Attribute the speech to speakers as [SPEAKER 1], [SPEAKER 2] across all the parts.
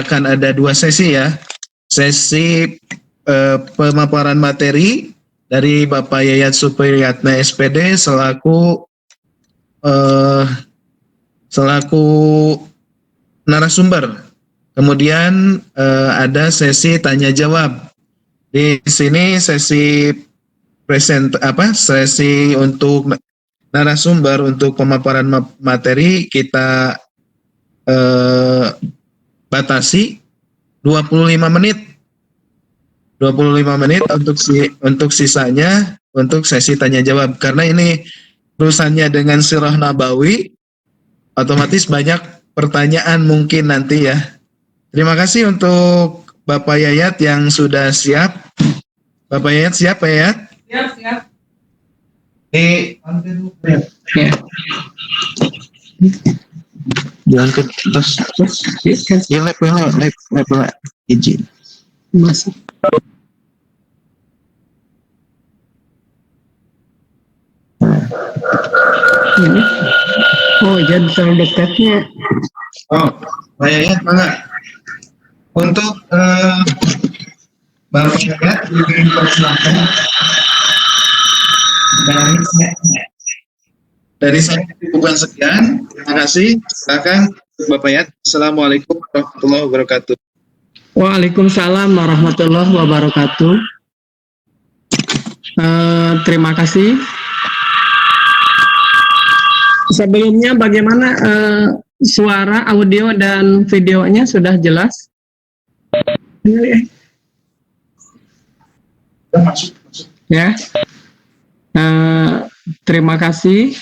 [SPEAKER 1] akan ada 2 sesi ya. Sesi pemaparan materi dari Bapak Yayat Supriyatna SPD selaku narasumber. Kemudian ada sesi tanya jawab. Di sini sesi sesi untuk narasumber untuk pemaparan materi kita batasi 25 menit. 25 menit untuk sisanya untuk sesi tanya jawab, karena ini urusannya dengan Sirah Nabawi, otomatis banyak pertanyaan mungkin nanti ya. Terima kasih untuk Bapak Yayat yang sudah siap. Bapak Yayat siap, Pak Yayat?
[SPEAKER 2] Siap.
[SPEAKER 1] Ya. Jangan ke terus ya, lep izin masuk.
[SPEAKER 2] Ini. Oh, jadi terlalu dekatnya.
[SPEAKER 1] Oh, Pak Yayat, mana? Untuk Bapak Yayat dipersilakan. Dari saya bukan sekian. Terima kasih. Silakan Bapak Yayat. Assalamualaikum warahmatullahi wabarakatuh.
[SPEAKER 2] Waalaikumsalam warahmatullahi wabarakatuh. Terima kasih. Sebelumnya bagaimana suara, audio, dan videonya sudah jelas?
[SPEAKER 1] Masuk.
[SPEAKER 2] Ya. Terima kasih.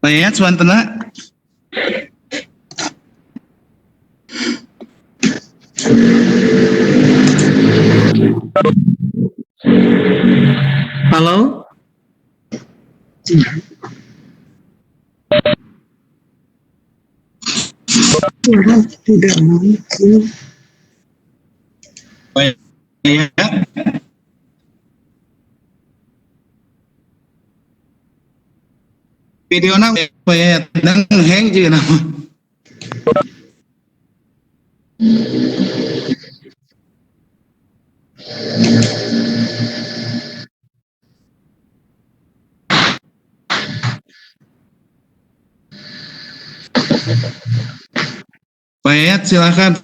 [SPEAKER 1] Pak Yayat, suantena.
[SPEAKER 2] Halo? Tidak mungkin.
[SPEAKER 1] Pak Yayat. Video na Pak Yayat nang hang juga nama. Pak Yayat silakan.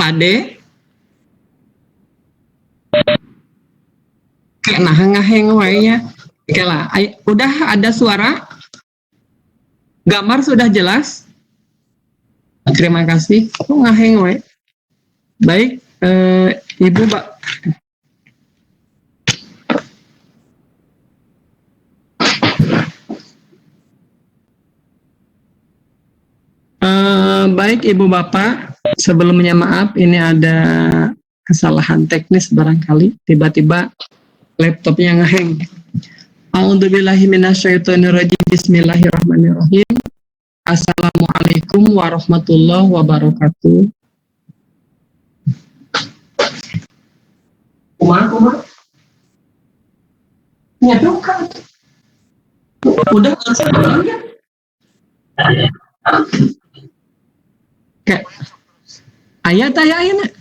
[SPEAKER 2] Pade? Kayak ngaheng wainya. Oke lah, udah ada suara? Gambar sudah jelas? Terima kasih. Oh, ngaheng wae. Baik, Ibu Mbak. Baik Ibu Bapak, sebelumnya maaf ini ada kesalahan teknis barangkali, tiba-tiba laptopnya ngehang. A'udzubillahi minasyaitonirrajim. Bismillahirrahmanirrahim. Assalamualaikum warahmatullahi wabarakatuh. Kumaha? Nyaduk kan? Udah langsung ya? Kayak ayat ayatnya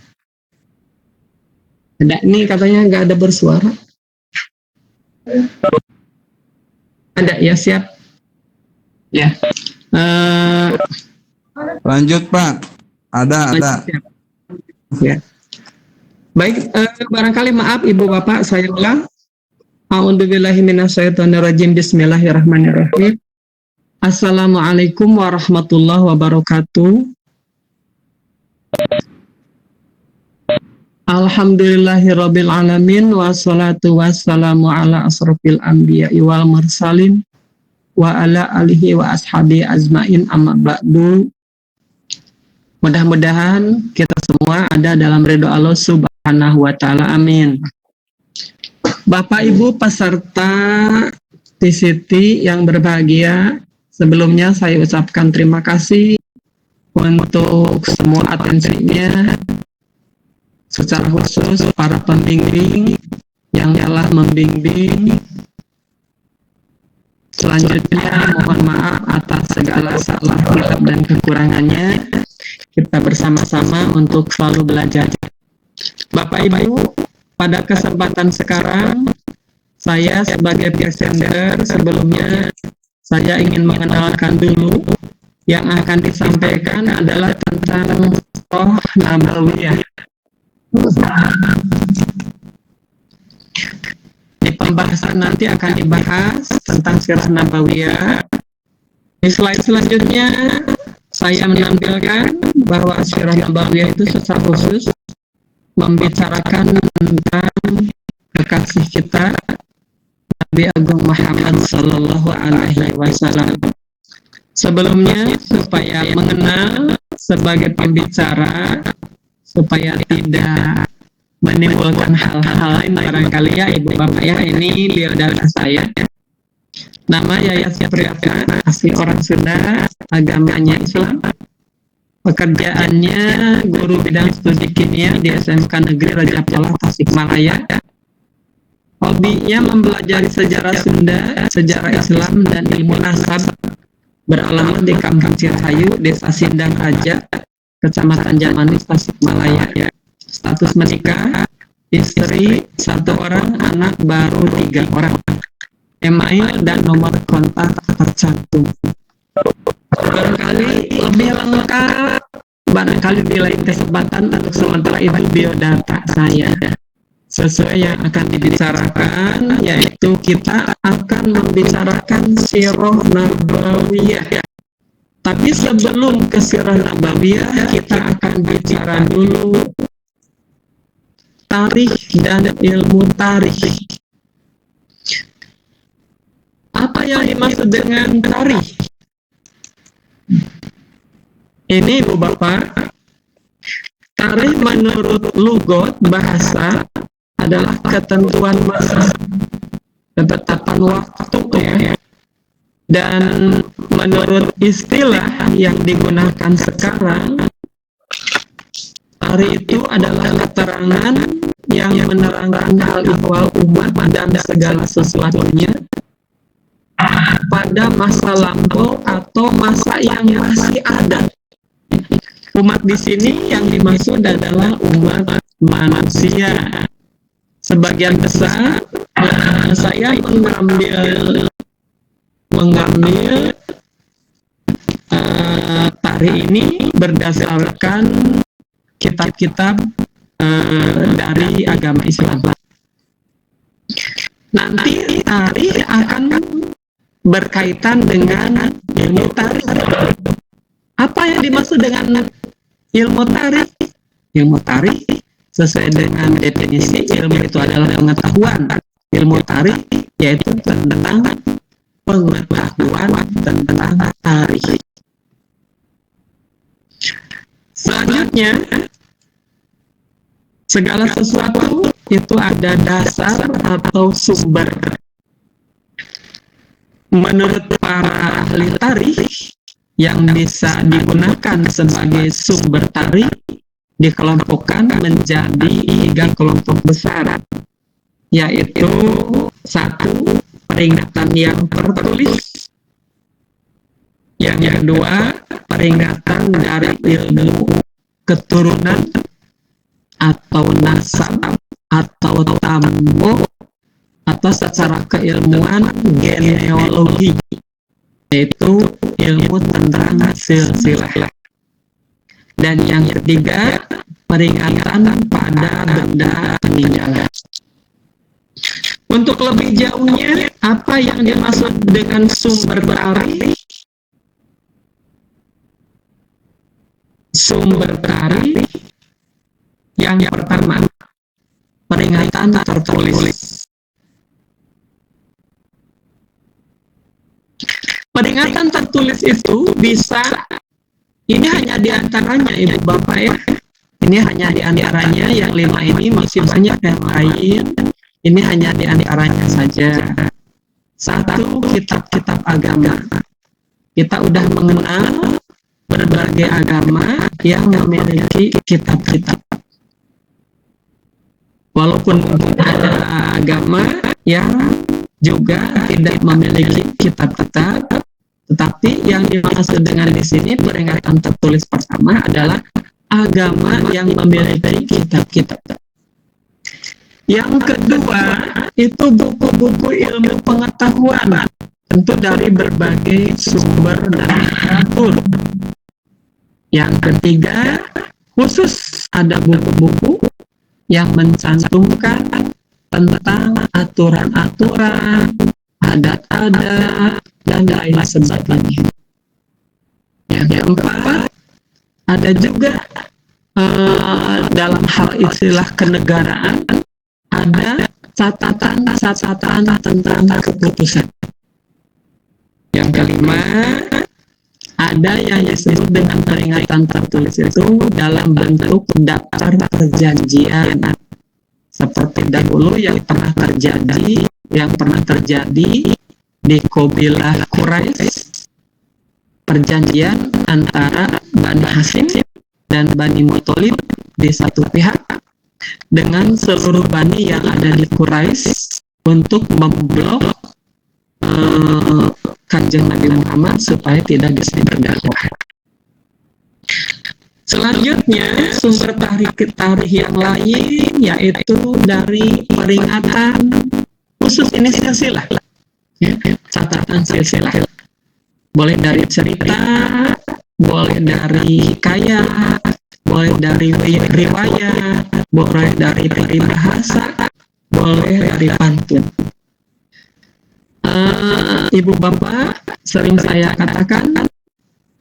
[SPEAKER 2] ada nih katanya nggak ada bersuara. Ada ya, siap ya.
[SPEAKER 3] Lanjut Pak. Ada.
[SPEAKER 2] Siap. Ya. Baik, barangkali maaf Ibu Bapak, saya ulang. A'udzubillahi minasyaitonirrajim. Bismillahirrahmanirrahim. Assalamualaikum warahmatullahi wabarakatuh. Alhamdulillahirabbil alamin, wassalatu wassalamu ala asrofil anbiya'i wal mursalin wa ala alihi wa ashabi azmain, amma ba'du. Mudah-mudahan kita semua ada dalam ridho Allah Subhanahu wa taala. Amin. Bapak Ibu peserta TCT yang berbahagia, sebelumnya saya ucapkan terima kasih untuk semua atensinya, secara khusus para pembimbing yang telah membimbing. Selanjutnya mohon maaf atas segala salah hilaf dan kekurangannya. Kita bersama-sama untuk selalu belajar. Bapak Ibu, pada kesempatan sekarang saya sebagai presenter, sebelumnya saya ingin mengenalkan dulu. Yang akan disampaikan adalah tentang Sirah Nabawiyah. Di pembahasan nanti akan dibahas tentang Sirah Nabawiyah. Di slide selanjutnya saya menampilkan bahwa Sirah Nabawiyah itu secara khusus membicarakan tentang kekasih kita Nabi Agung Muhammad Sallallahu Alaihi Wasallam. Sebelumnya, supaya mengenal sebagai pembicara, supaya tidak menimbulkan hal-hal lain barangkali ya Ibu Bapak ya, ini biodata saya. Nama Yayat Supriyatna, asli orang Sunda, agamanya Islam. Pekerjaannya guru bidang studi kimia di SMK Negeri Raja Polah, Tasikmalaya. Hobinya mempelajari sejarah Sunda, sejarah Islam, dan ilmu nasab. Beralamat di Kampung Cirahayu, Desa Sindang Raja, Kecamatan Jamanis, Tasikmalaya. Status menikah, istri 1 orang, anak baru 3 orang. Email dan nomor kontak tercantum. Barangkali lebih lengkap, barangkali di lain kesempatan. Untuk sementara itu biodata saya sesuai yang akan dibicarakan, yaitu kita akan membicarakan Sirah Nabawiyah. Tapi sebelum ke Sirah Nabawiyah, kita akan bicara dulu tarikh dan ilmu tarikh. Apa yang dimaksud dengan tarikh? Ini Ibu Bapak, tarikh menurut lugat bahasa adalah ketentuan masa, ketetapan waktu ya. Dan menurut istilah yang digunakan sekarang, tarikh itu adalah keterangan yang menerangkan hal ihwal umat dan segala sesuatunya pada masa lampau atau masa yang masih ada. Umat di sini yang dimaksud adalah umat manusia. Sebagian besar saya mengambil tarikh ini berdasarkan kitab-kitab dari agama Islam. Nanti tarikh akan berkaitan dengan ilmu tarikh. Apa yang dimaksud dengan ilmu tarikh? Ilmu tarikh sesuai dengan definisi ilmu itu adalah pengetahuan. Ilmu tarikh yaitu tentang pengetahuan tentang tarikh. Selanjutnya, segala sesuatu itu ada dasar atau sumber. Menurut para ahli tarikh, yang bisa digunakan sebagai sumber tari dikelompokkan menjadi 3 kelompok besar, yaitu 1. Peringatan yang tertulis, yang kedua peringatan dari ilmu keturunan atau nasab atau tambo atau secara keilmuan genealogi, yaitu ilmu tentang silsilah. Dan yang ketiga peringatan pada benda peninggalan. Untuk lebih jauhnya, apa yang dimaksud dengan sumber tari? Sumber tari yang pertama, peringatan tertulis. Peringatan tertulis itu bisa, ini hanya diantaranya Ibu Bapak ya, ini hanya diantaranya, yang 5 ini masih banyak yang lain. Ini hanya di antaranya saja. 1. Kitab-kitab agama. Kita udah mengenal berbagai agama yang memiliki kitab-kitab. Walaupun mungkin ada agama yang juga tidak memiliki kitab-kitab, tetapi yang dimaksud dengan di sini peringatan tertulis pertama adalah agama yang memiliki kitab-kitab. Yang kedua, itu buku-buku ilmu pengetahuan, tentu dari berbagai sumber dan literatur. Yang ketiga, khusus ada buku-buku yang mencantumkan tentang aturan-aturan, adat-adat, dan lain sebagainya. Yang keempat, ada juga dalam hal istilah kenegaraan, ada catatan-catatan tentang keputusan. Yang kelima, ada yang disebut dengan peringatan tertulis itu dalam bentuk daftar perjanjian, seperti dahulu yang pernah terjadi di Qabilah Quraisy, perjanjian antara Bani Hashim dan Bani Muthalib di satu pihak dengan seluruh Bani yang ada di Quraisy untuk memblok Kanjeng Nabi Muhammad supaya tidak bisa berdakwah. Selanjutnya, sumber tarikh yang lain yaitu dari peringatan khusus ini silsilah, ya, catatan silsilah. Boleh dari cerita, boleh dari kaya, boleh dari riwayat, boleh dari peribahasa, boleh dari pantun. Ibu Bapak, sering saya katakan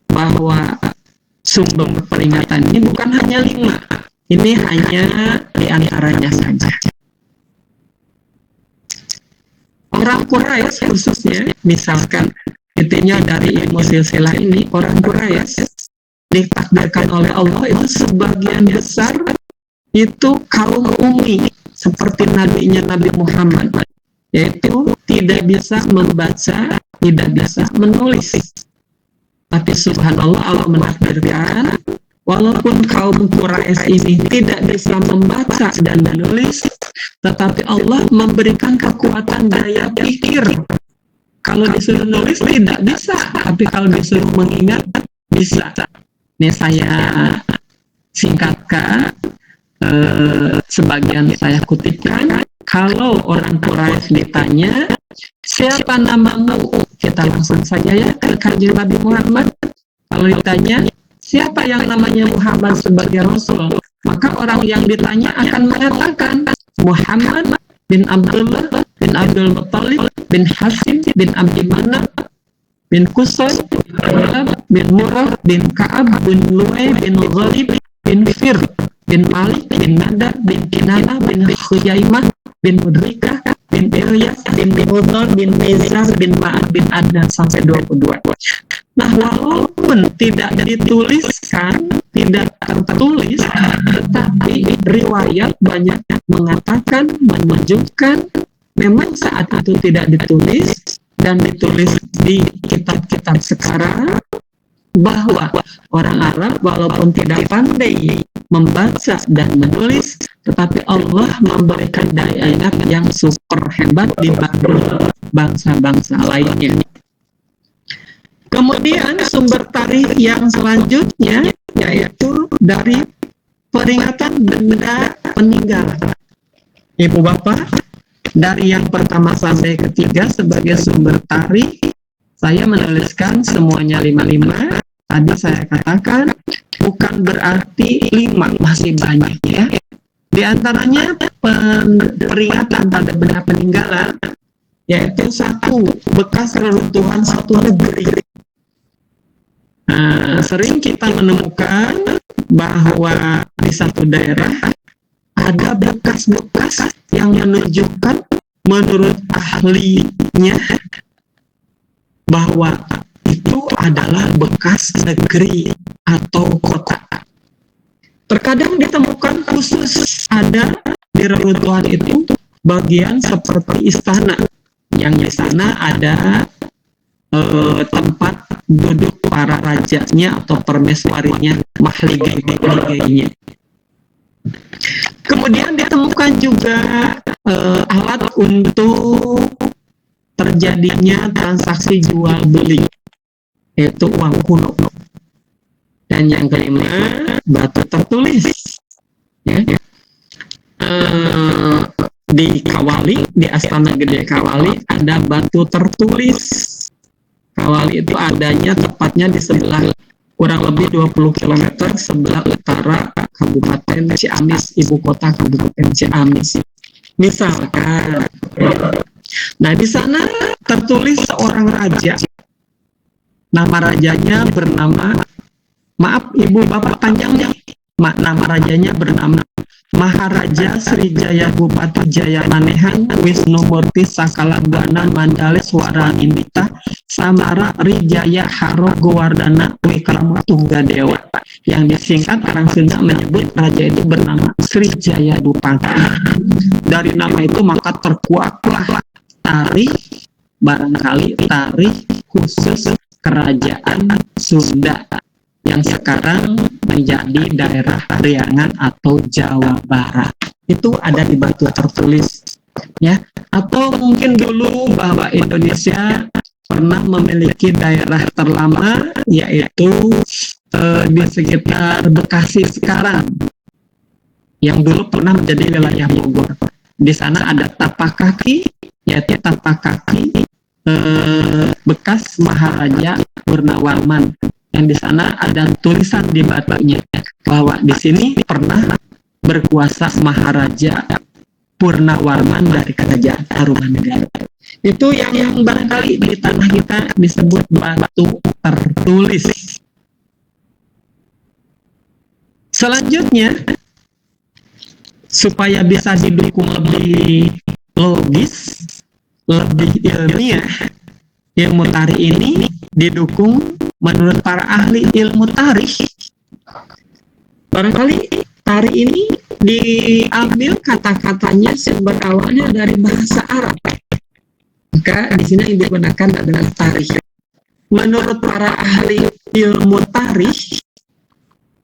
[SPEAKER 2] bahwa sumber peringatan ini bukan hanya 5, ini hanya diantaranya saja. Orang Quraisy khususnya, misalkan intinya dari ilmu silsilah ini, orang Quraisy ditakdirkan oleh Allah itu sebagian besar itu kaum ummi seperti nabinya Nabi Muhammad, yaitu tidak bisa membaca, tidak bisa menulis. Tapi subhanallah, Allah menakdirkan walaupun kaum Quraisy ini tidak bisa membaca dan menulis, tetapi Allah memberikan kekuatan daya pikir. Kalau disuruh nulis tidak bisa, tapi kalau disuruh mengingat bisa. Ini saya singkatkan, sebagian saya kutipkan. Kalau orang Quraisy ditanya, siapa namamu? Kita langsung saja ya ke Kanjeng Nabi Muhammad. Kalau ditanya, siapa yang namanya Muhammad sebagai Rasul? Maka orang yang ditanya akan mengatakan, Muhammad bin Abdullah bin Abdul Muthalib bin Hashim bin Abdi Manaf bin Qusay bin Murrah bin Ka'ab bin Lu'ay bin Ghalib bin Fir bin Malik bin Nadab bin Kinana bin Khuzaimah bin Mudrikah bin Ilyas bin Mudhar bin Mizar bin Ma'ad bin Adnan sampai 22. Nah, walaupun tidak dituliskan, tidak tertulis, tetapi riwayat banyak mengatakan, menunjukkan memang saat itu tidak ditulis dan ditulis di kitab-kitab sekarang, bahwa orang Arab walaupun tidak pandai membaca dan menulis, tetapi Allah memberikan daya ingat yang super hebat dibanding bangsa-bangsa lainnya. Kemudian sumber tarikh yang selanjutnya yaitu dari peringatan benda peninggalan. Ibu Bapak, dari yang pertama sampai ketiga sebagai sumber tarikh, saya menuliskan semuanya 55. Tadi saya katakan bukan berarti 5, masih banyak ya. Di antaranya peringatan pada benda peninggalan, yaitu 1, bekas reruntuhan suatu negeri. Sering kita menemukan bahwa di satu daerah ada bekas-bekas yang menunjukkan menurut ahlinya bahwa itu adalah bekas negeri atau kota. Terkadang ditemukan khusus ada di reruntuhan itu bagian seperti istana, yang di sana ada tempat duduk para rajanya atau permaisurinya, mahligai-mahligainya. Kemudian ditemukan juga alat untuk terjadinya transaksi jual beli, yaitu uang kuno. Dan yang kelima, batu tertulis. Ya. Di Kawali, di Astana Gede Kawali ada batu tertulis. Kawali itu adanya tepatnya di sebelah kurang lebih 20 km sebelah utara Kabupaten Ciamis, ibu kota Kabupaten Ciamis. Misalkan, nah di sana tertulis seorang raja. Nama rajanya bernama, maaf ibu bapak panjangnya, nama rajanya bernama Maharaja Srijaya Bupati Jaya Manehan Wisnu Murti Sakalagana Mandales Waranindita Samara Rijaya Haro Gowardana Wikrama Tunggadewa, yang disingkat orang Sunda menyebut raja itu bernama Srijaya Bupati. Dari nama itu maka terkuaklah tarikh, barangkali tarikh khusus kerajaan Sunda yang sekarang menjadi daerah Priangan atau Jawa Barat. Itu ada di batu tertulis, ya. Atau mungkin dulu bahwa Indonesia pernah memiliki daerah terlama, yaitu di sekitar Bekasi sekarang, yang dulu pernah menjadi wilayah Bogor. Di sana ada tapak kaki, yaitu tapak kaki bekas Maharaja Purnawarman, yang di sana ada tulisan di batunya bahwa di sini pernah berkuasa Maharaja Purnawarman dari Kerajaan Tarumanegara. Itu yang barangkali di tanah kita disebut batu tertulis. Selanjutnya, supaya bisa didukung lebih logis, lebih ilmiah, ilmu tarikh ini didukung menurut para ahli ilmu tarikh. Barangkali tarikh ini diambil kata-katanya sumber awalnya dari bahasa Arab. Maka di sini yang digunakan adalah tarikh. Menurut para ahli ilmu tarikh,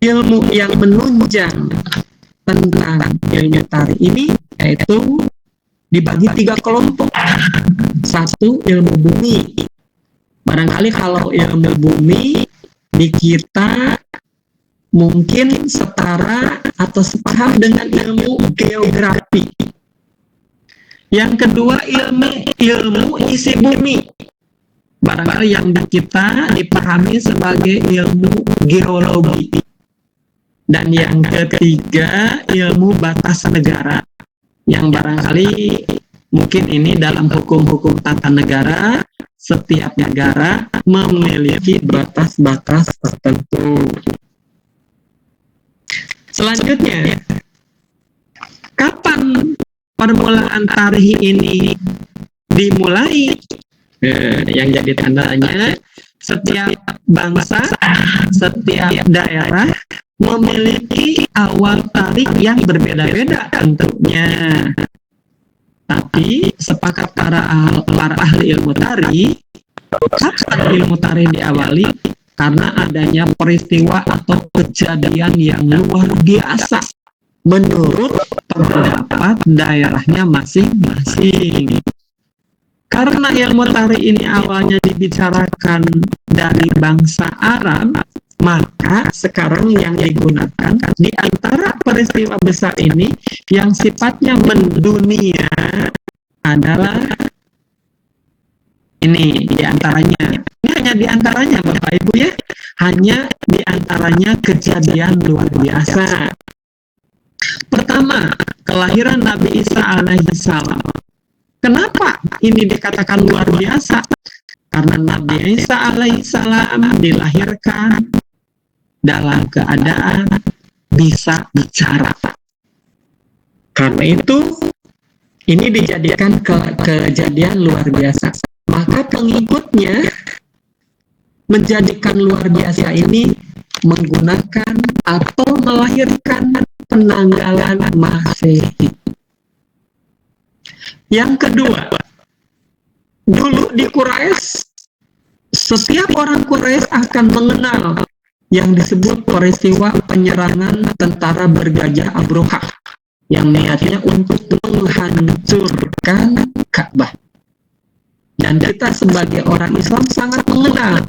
[SPEAKER 2] ilmu yang menunjang tentang ilmu tarikh ini yaitu dibagi 3 kelompok. 1, ilmu bumi. Barangkali kalau ilmu bumi di kita mungkin setara atau sepaham dengan ilmu geografi. Yang kedua, ilmu isi bumi. Barangkali yang di kita dipahami sebagai ilmu geologi. Dan yang ketiga, ilmu batas negara, yang barangkali mungkin ini dalam hukum-hukum tata negara, setiap negara memiliki batas-batas tertentu. Selanjutnya, kapan permulaan tarikh ini dimulai? Yang jadi tandanya, setiap bangsa, setiap daerah memiliki awal tarikh yang berbeda-beda tentunya. Tapi sepakat para ahli ilmu tarikh, kapan ilmu tarikh diawali? karena adanya peristiwa atau kejadian yang luar biasa menurut pendapat daerahnya masing-masing. Karena ilmu tarikh ini awalnya dibicarakan dari bangsa Arab, maka sekarang yang digunakan di antara peristiwa besar ini yang sifatnya mendunia adalah ini diantaranya. Ini hanya diantaranya Bapak Ibu ya, hanya diantaranya kejadian luar biasa. Pertama, kelahiran Nabi Isa alaihi salam. Kenapa ini dikatakan luar biasa? Karena Nabi Isa alaihi salam dilahirkan dalam keadaan bisa bicara. Karena itu, ini dijadikan kejadian luar biasa. Maka pengikutnya menjadikan luar biasa ini menggunakan atau melahirkan penanggalan Masehi. Yang kedua, dulu di Quraisy, setiap orang Quraisy akan mengenal yang disebut peristiwa penyerangan tentara bergajah Abroha yang niatnya untuk menghancurkan Ka'bah. Dan kita sebagai orang Islam sangat mengenal,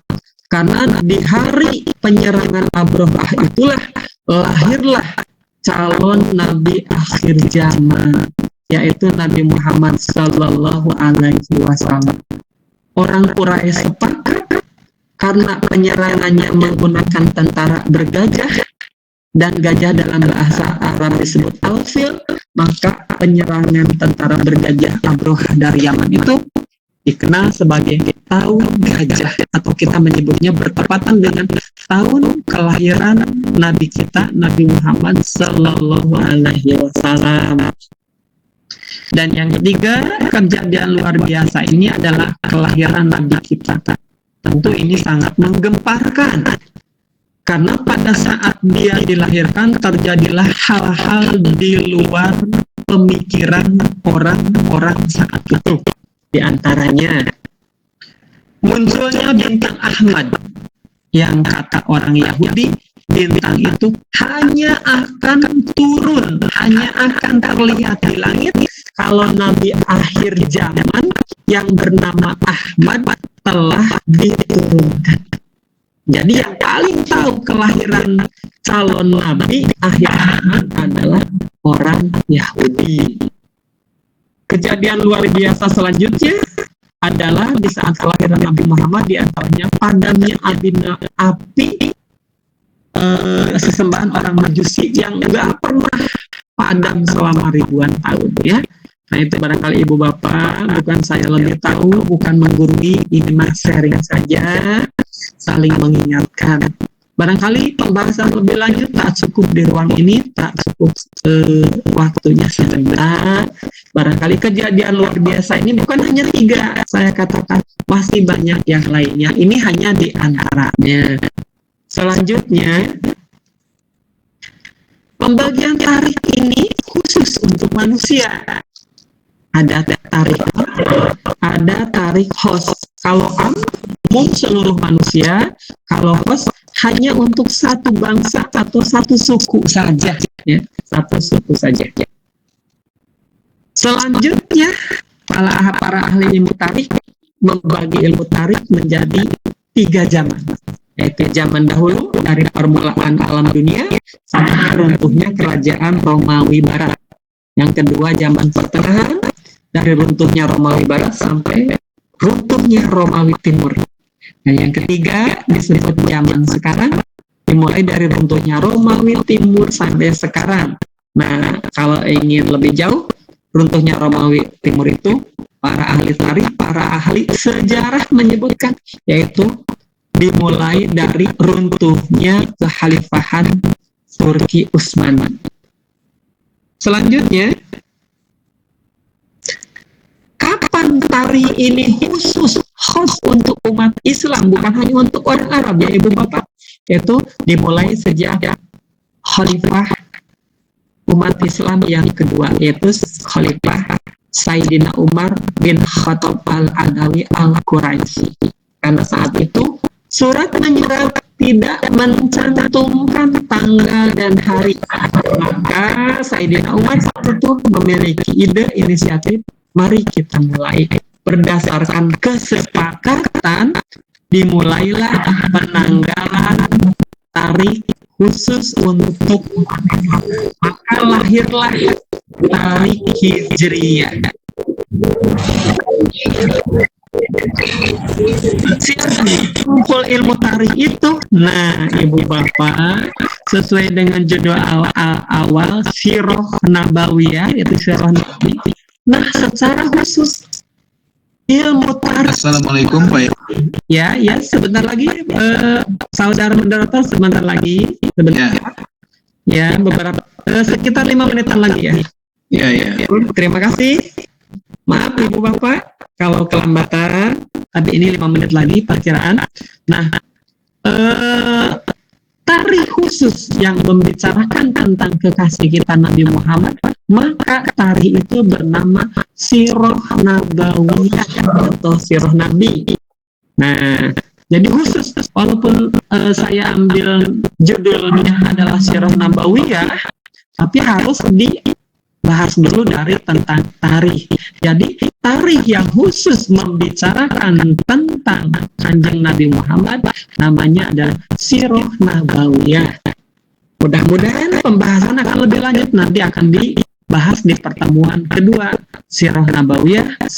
[SPEAKER 2] karena di hari penyerangan Abroha itulah lahirlah calon Nabi akhir zaman, yaitu Nabi Muhammad Sallallahu Alaihi Wasallam. Orang Quraisy sepakat karena penyerangannya menggunakan tentara bergajah, dan gajah dalam bahasa Arab disebut al-fil, maka penyerangan tentara bergajah Abroha dari Yaman itu dikenal sebagai tahun gajah, atau kita menyebutnya bertepatan dengan tahun kelahiran Nabi kita Nabi Muhammad Sallallahu Alaihi Wasallam. Dan yang ketiga, kejadian luar biasa ini adalah kelahiran Nabi kita. Tentu ini sangat menggemparkan, karena pada saat dia dilahirkan terjadilah hal-hal di luar pemikiran orang-orang saat itu. Di antaranya munculnya bintang Ahmad, yang kata orang Yahudi bintang itu hanya akan turun, hanya akan terlihat di langit kalau Nabi akhir zaman yang bernama Ahmad telah diturunkan. Jadi yang paling tahu kelahiran calon Nabi akhir zaman adalah orang Yahudi. Kejadian luar biasa selanjutnya adalah di saat kelahiran Nabi Muhammad, di antaranya padamnya api sesembahan orang Majusi yang nggak pernah padam selama ribuan tahun ya. Nah itu barangkali ibu bapak, bukan saya lebih tahu, bukan menggurui, ini mah sharing saja, saling mengingatkan. Barangkali pembahasan lebih lanjut tak cukup di ruang ini, tak cukup waktunya sebentar. Barangkali kejadian luar biasa ini bukan hanya 3, saya katakan masih banyak yang lainnya. Ini hanya di antaranya. Selanjutnya, pembagian tarikh ini khusus untuk manusia. Ada tarikh khos. Kalau umum seluruh manusia, kalau khos hanya untuk satu bangsa atau satu suku saja, ya, satu suku saja. Selanjutnya, para ahli ilmu tarikh membagi ilmu tarikh menjadi 3 zaman, yaitu zaman dahulu dari permulaan alam dunia sampai runtuhnya kerajaan Romawi Barat. Yang kedua, zaman pertengahan dari runtuhnya Romawi Barat sampai runtuhnya Romawi Timur. Dan yang ketiga disebut zaman sekarang, dimulai dari runtuhnya Romawi Timur sampai sekarang. Nah, kalau ingin lebih jauh, runtuhnya Romawi Timur itu para ahli tarikh, para ahli sejarah menyebutkan, yaitu dimulai dari runtuhnya kekhalifahan Turki Utsmani. Selanjutnya, kapan tarikh ini khusus untuk umat Islam, bukan hanya untuk orang Arab ya ibu bapak, yaitu dimulai sejak khalifah umat Islam yang kedua, yaitu khalifah Sayyidina Umar bin Khattab al-Adawi al-Quraisy. Karena saat itu Surat menyurat tidak mencantumkan tanggal dan hari. Maka Sayyidina Umar itu memiliki ide inisiatif, mari kita mulai. Berdasarkan kesepakatan, dimulailah penanggalan tarikh khusus untuk maka lahirlah tarikh Hijriyah. Siapa kumpul ilmu tarikh itu? Nah, ibu bapak, sesuai dengan judul awal Sirah Nabawiyah, yaitu Sirah Nabi. Nah, secara khusus ilmu tarikh.
[SPEAKER 1] Assalamualaikum Pak.
[SPEAKER 2] Ya, sebentar lagi, saudara moderator, sebentar lagi, sebentar. Ya, beberapa sekitar 5 menitan lagi ya.
[SPEAKER 1] Ya.
[SPEAKER 2] Terima kasih. Maaf ibu bapak kalau kelambatan, tapi ini 5 menit lagi perkiraan. Nah, tarikh khusus yang membicarakan tentang kekasih kita Nabi Muhammad, maka tarikh itu bernama Sirah Nabawiyah atau Sirah Nabi. Nah, jadi khusus, walaupun saya ambil judulnya adalah Sirah Nabawiyah, tapi harus dibahas dulu dari tentang tarikh. Jadi tarikh yang khusus membicarakan tentang Kanjeng Nabi Muhammad namanya adalah Sirah Nabawiyah. Mudah-mudahan pembahasan akan lebih lanjut, nanti akan dibahas di pertemuan kedua. Sirah Nabawiyah,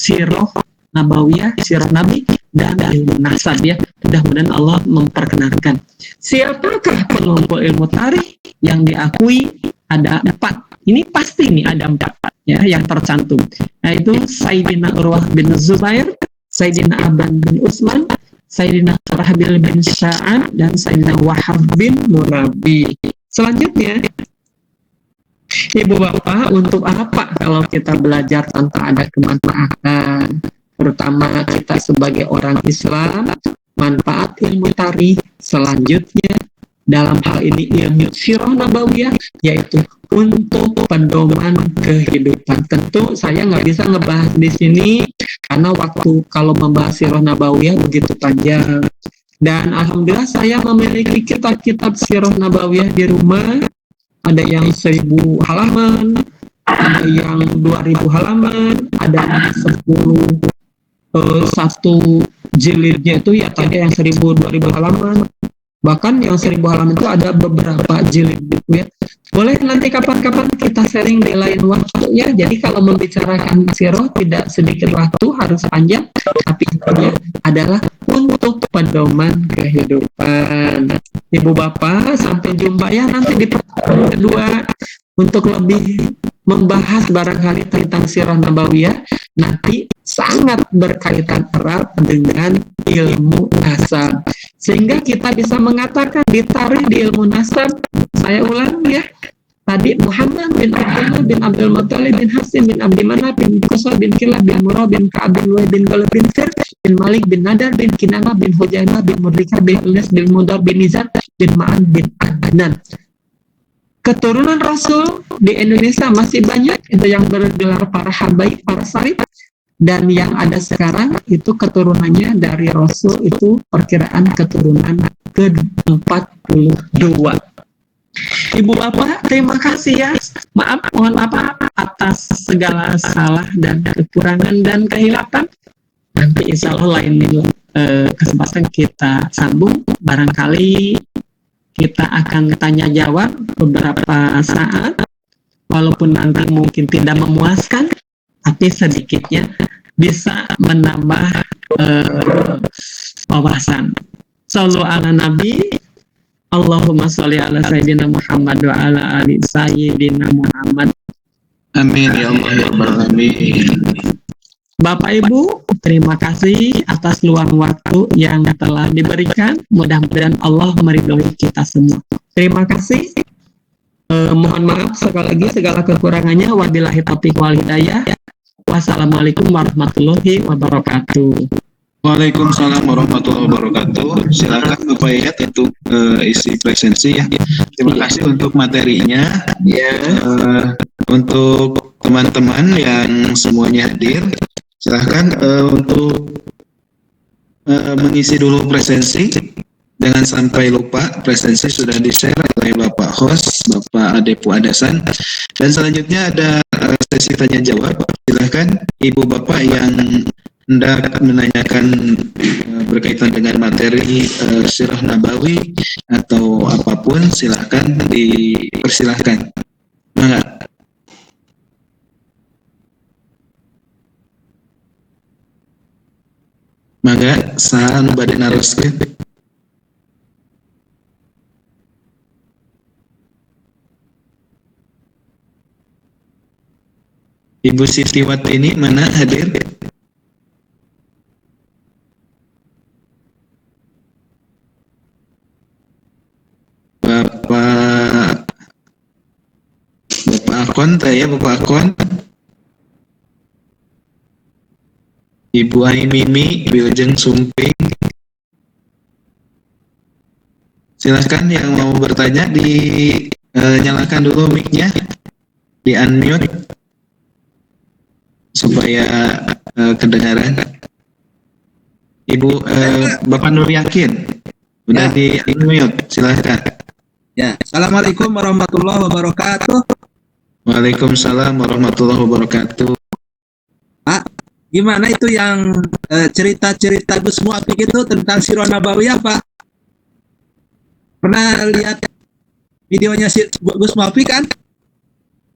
[SPEAKER 2] Sirah Nabi, dan ilmu nasab ya. Mudah-mudahan Allah memperkenankan. Siapakah pengumpul ilmu tarikh yang diakui? Ada 4. Ini pasti nih ada 4 ya yang tercantum. Yaitu Sayyidina Urwah bin Zubair, Sayyidina Aban bin Utsman, Sayyidina Rahbil bin Sya'an, dan Sayyidina Wahab bin Murabi. Selanjutnya, ibu bapak, untuk apa kalau kita belajar tanpa ada kemanfaatan? Terutama kita sebagai orang Islam, manfaat ilmu tarikh selanjutnya dalam hal ini ilmu Sirah Nabawiyah, yaitu untuk pedoman kehidupan. Tentu saya nggak bisa ngebahas di sini karena waktu kalau membahas Sirah Nabawiyah begitu panjang. Dan alhamdulillah saya memiliki kitab-kitab Sirah Nabawiyah di rumah. Ada yang 1000 halaman, ada yang 2000 halaman, ada yang 10 satu jilidnya itu ya tadi yang 1000-2000 halaman. Bahkan yang 1000 halaman itu ada beberapa jilid gitu ya. Boleh nanti kapan-kapan kita sharing di lain waktu ya. Jadi kalau membicarakan sirah tidak sedikit waktu, harus panjang, tapi intinya adalah untuk pedoman kehidupan. Ibu bapak, sampai jumpa ya nanti di pertemuan kedua untuk lebih membahas barangkali tentang Sirah Nabawiyah. Nanti sangat berkaitan erat dengan ilmu nasab, sehingga kita bisa mengatakan di tarikh di ilmu nasab, saya ulang ya, tadi Muhammad bin Abdullah bin Abdul Muttalib bin Hasim bin Abdi Manaf bin Qusay bin Kilab bin Murrah bin Ka'ab bin Lu'ay bin Ghalib bin Fir bin Malik bin Nadar bin Kinanah bin Hujainah bin Murdika bin Ilyas bin Mudar bin Nizar bin Ma'an bin Adnan. Keturunan Rasul di Indonesia masih banyak, itu yang bergelar para habaib, para sarif, dan yang ada sekarang itu keturunannya dari Rasul itu perkiraan keturunan ke-42. Ibu bapak, terima kasih ya. Mohon maaf atas segala salah dan kekurangan dan kehilapan. Nanti insya Allah lain kesempatan kita sambung. Barangkali kita akan tanya jawab beberapa saat, walaupun nanti mungkin tidak memuaskan, tapi sedikitnya bisa menambah wawasan. Sallu ala Nabi, Allahumma sholli ala Sayyidina Muhammad wa ala ali Sayyidina Muhammad.
[SPEAKER 1] Amin ya Allah ya Rabbal alamin.
[SPEAKER 2] Bapak Ibu, terima kasih atas luang waktu yang telah diberikan. Mudah-mudahan Allah meridhoi kita semua. Terima kasih. Mohon maaf sekali lagi segala kekurangannya. Wabillahi taufiq wal hidayah. Wassalamualaikum warahmatullahi wabarakatuh.
[SPEAKER 1] Waalaikumsalam warahmatullahi wabarakatuh. Silakan Bapak Yayat untuk isi presensi ya. Terima kasih untuk materinya.
[SPEAKER 2] Ya.
[SPEAKER 1] Untuk teman-teman yang semuanya hadir, silahkan untuk mengisi dulu presensi. Jangan sampai lupa, presensi sudah di-share oleh Bapak host, Bapak Adepu Adasan. Dan selanjutnya ada sesi tanya jawab. Silahkan Ibu Bapak yang hendak menanyakan berkaitan dengan materi Sirah Nabawi atau apapun, silahkan dipersilahkan. Mangga. Mangga, saha anu bade naroskeun? Ibu Siti Watini mana hadir? Bapak Akon, ya Bapak Akon. Ibu Ai Mimi, Wilujeng Sumping. Silahkan yang mau bertanya nyalakan dulu mic-nya, di unmute supaya kedengaran. Ibu Bapak Nur Yakin udah di unmute, silahkan.
[SPEAKER 3] Ya, Assalamualaikum warahmatullahi wabarakatuh.
[SPEAKER 1] Waalaikumsalam warahmatullahi wabarakatuh.
[SPEAKER 3] Pak, gimana itu yang cerita-cerita Gus Muafik itu tentang Sirah Nabawiyah, Pak? Pernah lihat videonya si Gus Muafik kan?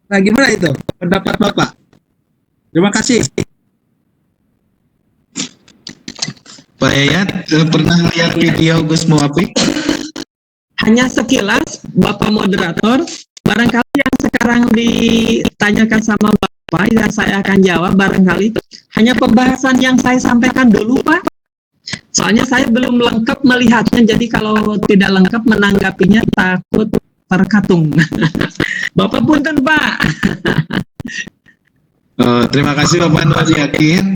[SPEAKER 3] Nah, gimana itu pendapat Bapak? Terima kasih.
[SPEAKER 1] Pak Yayat, pernah lihat video Gus Muafik?
[SPEAKER 2] Hanya sekilas, Bapak moderator, barangkali yang sekarang ditanyakan sama Bapak dan saya akan jawab barangkali hanya pembahasan yang saya sampaikan dulu, Pak. Soalnya saya belum lengkap melihatnya, jadi kalau tidak lengkap menanggapinya takut terkatung. Bapak punten, Pak.
[SPEAKER 1] Terima kasih Bapak Nur Yakin.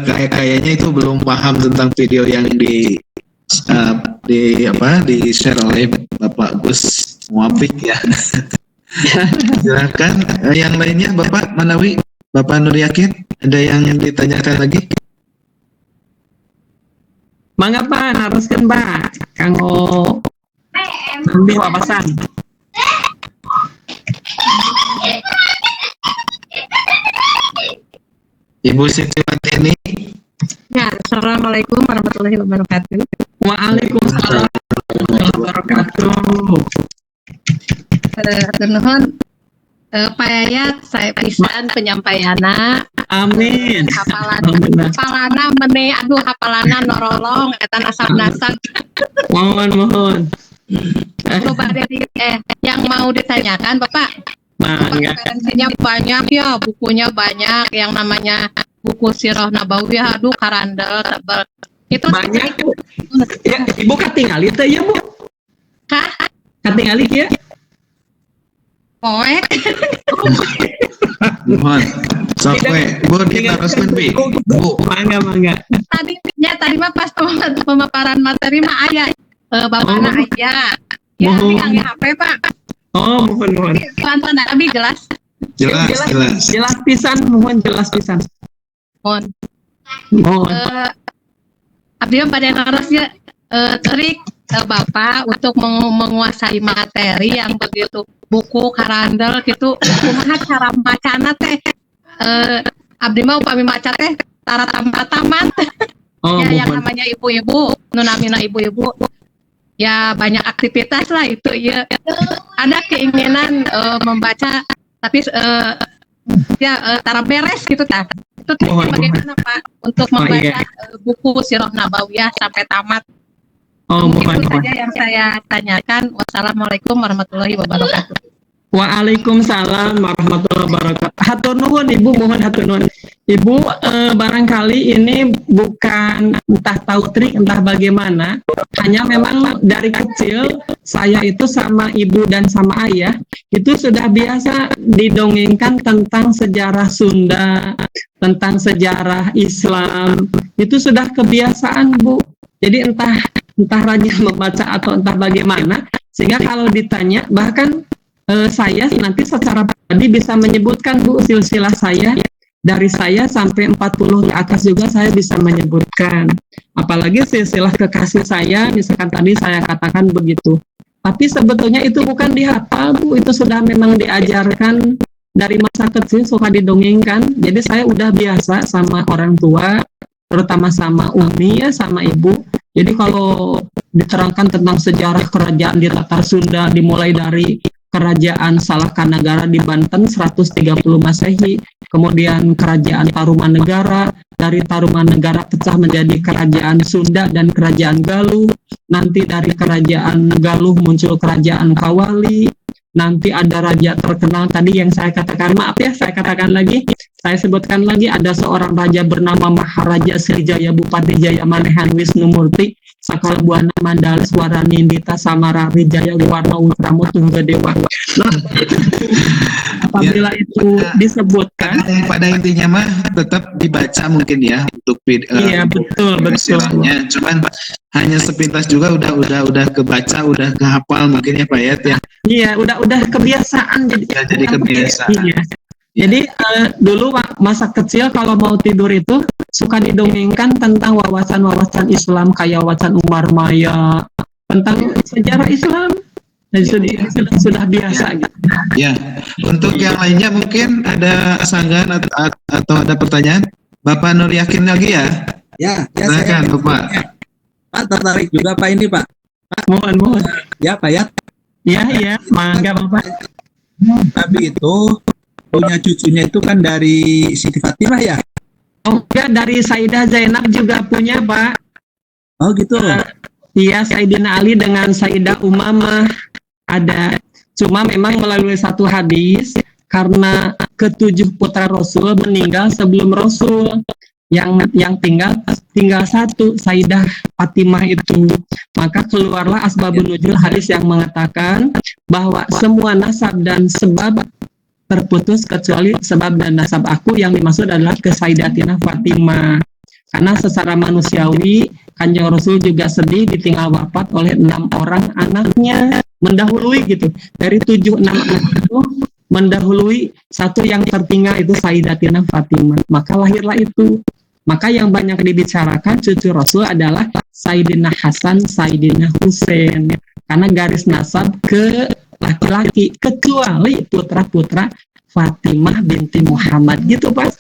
[SPEAKER 1] Kayaknya itu belum paham tentang video yang di share oleh Bapak Gus Muafik ya. Silakan yang lainnya Bapak Manawi, Bapak Nur Yakin, ada yang ditanyakan lagi?
[SPEAKER 2] Mangga Pak, naraskan Pak. Kanggo ambil wawasan.
[SPEAKER 1] Ibu Siti Watini.
[SPEAKER 4] Ya, Assalamualaikum warahmatullahi wabarakatuh.
[SPEAKER 2] Waalaikumsalam warahmatullahi wabarakatuh.
[SPEAKER 4] Nuhun Pak Yayat, saya pisan penyampaiana.
[SPEAKER 2] Amin.
[SPEAKER 4] Hafalana mene, aduh hafalana norolong, etan asap-nasap.
[SPEAKER 2] Mohon.
[SPEAKER 4] Coba yang mau ditanyakan Bapak.
[SPEAKER 2] Mangga.
[SPEAKER 4] Referensinya banyak ya, bukunya banyak, yang namanya buku Sirah Nabawiyah, aduh karandel tebal. Itu
[SPEAKER 2] Banyak. Ya, Ibu katingali teh ya, Bu?
[SPEAKER 4] Kah?
[SPEAKER 2] Katingali ya?
[SPEAKER 4] Poek.
[SPEAKER 1] Mohon. Sok we, Bu diteruskan Bi. Bu.
[SPEAKER 2] Mangga.
[SPEAKER 4] Tadi mah pas pemaparan materi mah aya bapakna aya. Ya,
[SPEAKER 2] Mohon.
[SPEAKER 4] yang HP Pak.
[SPEAKER 2] Oh, mohon.
[SPEAKER 4] Tonton tapi jelas.
[SPEAKER 2] Jelas pisan, mohon jelas pisan.
[SPEAKER 4] Mohon.
[SPEAKER 2] Mohon.
[SPEAKER 4] Abdi pada narasnya terik Bapak untuk menguasai materi yang begitu buku karandel gitu. Kumaha cara macana teh? Abdi mah upami maca teh tara tamat.
[SPEAKER 2] Oh,
[SPEAKER 4] Ya, yang
[SPEAKER 2] mohon.
[SPEAKER 4] namanya ibu-ibu, nunamina ibu-ibu. Ya banyak aktivitas lah itu ya. Ada keinginan membaca tapi tara beres gitu ta. Itu
[SPEAKER 2] Mohon.
[SPEAKER 4] bagaimana Pak untuk
[SPEAKER 2] Oh,
[SPEAKER 4] membaca
[SPEAKER 2] iya.
[SPEAKER 4] buku Sirah Nabawiyah sampai tamat.
[SPEAKER 2] Oh,
[SPEAKER 4] Mungkin itu
[SPEAKER 2] mohon.
[SPEAKER 4] saja yang saya tanyakan. Wassalamualaikum warahmatullahi wabarakatuh.
[SPEAKER 2] Waalaikumsalam warahmatullahi wabarakatuh. Hatur nuhun Ibu, mohon hatur nuhun. Ibu, barangkali ini bukan entah tahu trik, entah bagaimana. Hanya memang dari kecil saya itu sama ibu dan sama ayah itu sudah biasa didongengkan tentang sejarah Sunda, tentang sejarah Islam. Itu sudah kebiasaan, Bu. Jadi entah rajin membaca atau entah bagaimana, sehingga kalau ditanya bahkan saya nanti secara pribadi bisa menyebutkan Bu silsilah saya dari saya sampai 40 ke atas juga saya bisa menyebutkan. Apalagi silsilah kekasih saya, misalkan tadi saya katakan begitu. Tapi sebetulnya itu bukan dihafal, Bu. Itu sudah memang diajarkan dari masa kecil, suka didongengkan. Jadi saya udah biasa sama orang tua, terutama sama umi ya, sama ibu. Jadi kalau diterangkan tentang sejarah kerajaan di Tatar Sunda, dimulai dari kerajaan Salahkanagara di Banten 130 Masehi, kemudian kerajaan Tarumanegara, dari Tarumanegara pecah menjadi kerajaan Sunda dan kerajaan Galuh, nanti dari kerajaan Galuh muncul kerajaan Kawali, nanti ada raja terkenal tadi yang saya katakan, maaf ya saya katakan lagi, saya sebutkan lagi, ada seorang raja bernama Maharaja Srijaya Bupati Jaya Manehan Wisnumurti, Sakala Buana Mandala Swara Nindita Samara Wijaya Warna Ultramo Tungga Dewa. Nah, apabila itu disebutkan,
[SPEAKER 1] pada intinya mah tetap dibaca mungkin ya untuk
[SPEAKER 2] iya betul.
[SPEAKER 1] istilahnya. Cuman hanya sepintas juga udah kebaca, udah kehafal mungkin ya Pak Yat ya.
[SPEAKER 2] Iya, udah kebiasaan
[SPEAKER 1] Ya, jadi kebiasaan.
[SPEAKER 2] Iya. Jadi dulu masa kecil kalau mau tidur itu suka didongengkan tentang wawasan-wawasan Islam kayak wawasan Umar Maya, tentang sejarah Islam. Dan sudah biasa gitu.
[SPEAKER 1] Ya, untuk yang lainnya mungkin ada sanggahan atau ada pertanyaan? Bapak Nur Yakin lagi ya?
[SPEAKER 3] Ya,
[SPEAKER 1] Silakan Bapak.
[SPEAKER 3] Pak tertarik juga Pak ini Pak.
[SPEAKER 2] Mohon.
[SPEAKER 3] Ya Pak ya.
[SPEAKER 2] Iya, mangga Bapak.
[SPEAKER 3] Tapi itu punya cucunya itu kan dari Siti Fatimah ya?
[SPEAKER 2] Oh enggak, dari Sayyidah Zainab juga punya Pak.
[SPEAKER 3] Oh gitu.
[SPEAKER 2] Iya, Sayyidina Ali dengan Sayyidah Umamah ada. Cuma memang melalui satu hadis, karena ketujuh putra Rasul meninggal sebelum Rasul, yang tinggal satu, Sayyidah Fatimah itu. Maka keluarlah asbabun nuzul hadis yang mengatakan bahwa semua nasab dan sebab terputus kecuali sebab dan nasab aku, yang dimaksud adalah ke Sayyidatina Fatimah. Karena secara manusiawi Kanjeng Rasul juga sedih ditinggal wafat oleh 6 orang anaknya, mendahului gitu. Dari 7-6 anak itu mendahului satu yang tertinggal itu Sayyidatina Fatimah. Maka lahirlah itu. Maka yang banyak dibicarakan cucu Rasul adalah Sayyidina Hasan, Sayyidina Husain. Karena garis nasab ke laki-laki, kecuali putra-putra Fatimah binti Muhammad gitu Pak.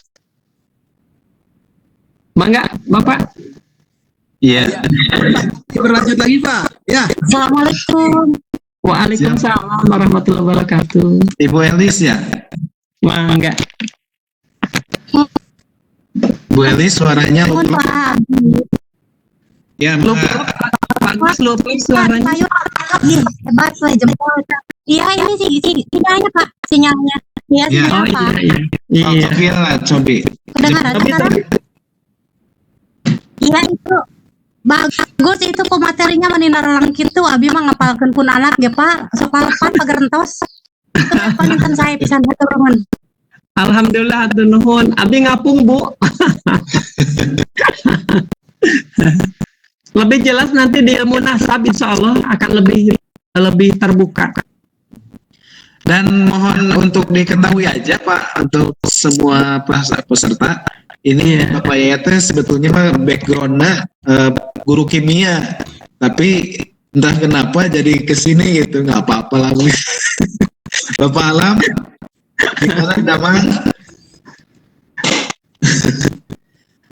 [SPEAKER 2] Mangga Bapak.
[SPEAKER 1] Iya.
[SPEAKER 3] Berlanjut lagi Pak. Ya.
[SPEAKER 4] Assalamualaikum.
[SPEAKER 2] Waalaikumsalam warahmatullahi wabarakatuh.
[SPEAKER 1] Ibu Elis ya?
[SPEAKER 2] Mangga.
[SPEAKER 1] Bu Elis suaranya
[SPEAKER 4] Mohon
[SPEAKER 1] lupa.
[SPEAKER 4] Pak.
[SPEAKER 1] Ya,
[SPEAKER 2] Bagus loh suaranya.
[SPEAKER 4] Ayo, hebat lah jempol. Iya ini sih sinyalnya Pak, sinyalnya. Iya
[SPEAKER 1] Iya.
[SPEAKER 2] Oh
[SPEAKER 4] sinyalnya Pak.
[SPEAKER 2] iya. Iya.
[SPEAKER 1] Oke lah, cobi.
[SPEAKER 4] Kedengaran sekarang? Iya itu bagus itu ku materinya meninarang gitu abi mah ngapalkeun pun anak ya Pak sapalepan pagerentos itu palinten saya pisan hatur
[SPEAKER 2] Alhamdulillah hatur nuhun. Abdi ngapung Bu. Lebih jelas nanti di ilmu nasab insya Allah akan lebih terbuka.
[SPEAKER 1] Dan mohon untuk diketahui aja Pak, untuk semua peserta, ini Bapak Yayat sebetulnya backgroundnya guru kimia, tapi entah kenapa jadi kesini gitu, nggak apa-apa lah. Bapak Alam, gimana Damang?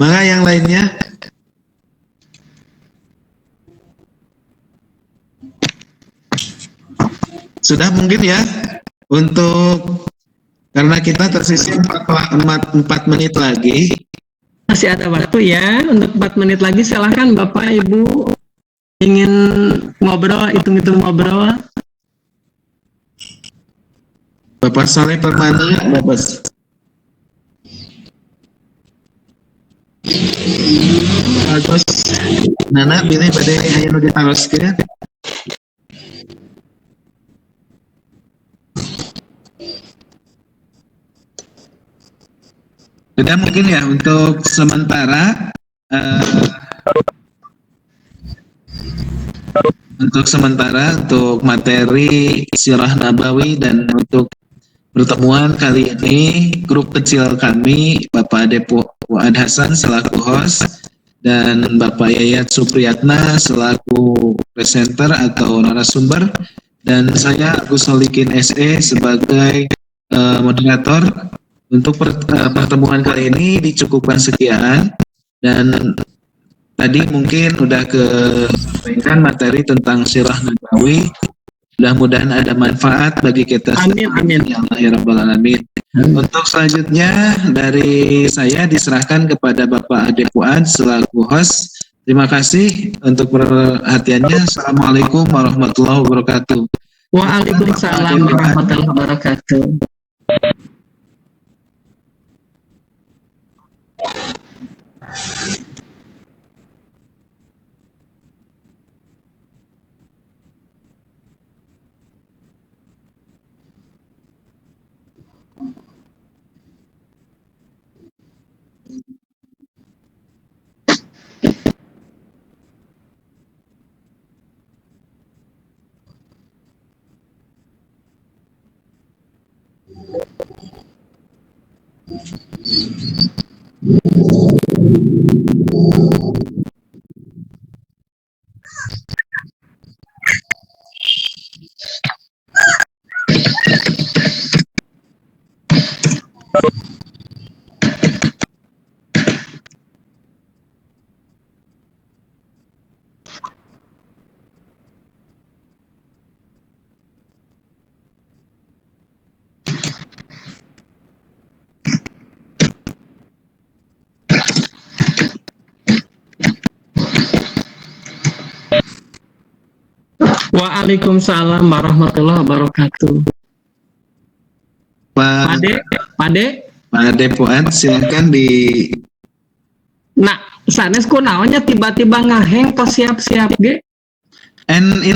[SPEAKER 1] Maka yang lainnya. Sudah mungkin ya, untuk karena kita tersisa 4 menit lagi.
[SPEAKER 2] Masih ada waktu ya untuk 4 menit lagi. Silahkan Bapak Ibu ingin ngobrol, hitung-hitung ngobrol.
[SPEAKER 1] Bapak Soleh Permana, Bapak bagus. Nana pilih pada yang udah taroskeun. Sudah mungkin ya untuk sementara untuk materi Sirah Nabawi dan untuk pertemuan kali ini grup kecil kami Bapak Ade Fuad Hasan selaku host dan Bapak Yayat Supriyatna selaku presenter atau narasumber dan saya Agus Solikin SE sebagai moderator. Untuk pertemuan kali ini dicukupkan sekian dan tadi mungkin udah sampaikan materi tentang sirah nabawi. Mudah-mudahan ada manfaat bagi kita.
[SPEAKER 2] Amin, amin.
[SPEAKER 1] Ya Allah ya Rabbal Alamin. Untuk selanjutnya dari saya diserahkan kepada Bapak Ade Fuad selaku host. Terima kasih untuk perhatiannya. Assalamualaikum warahmatullahi wabarakatuh.
[SPEAKER 2] Waalaikumsalam warahmatullahi wabarakatuh. Waalaikumsalam warahmatullahi wabarakatuh.
[SPEAKER 1] Pak Ade Fuad silakan di.
[SPEAKER 2] Nah, sanes kunaonnya tiba-tiba ngaheng pas siap-siap ge.
[SPEAKER 1] And itu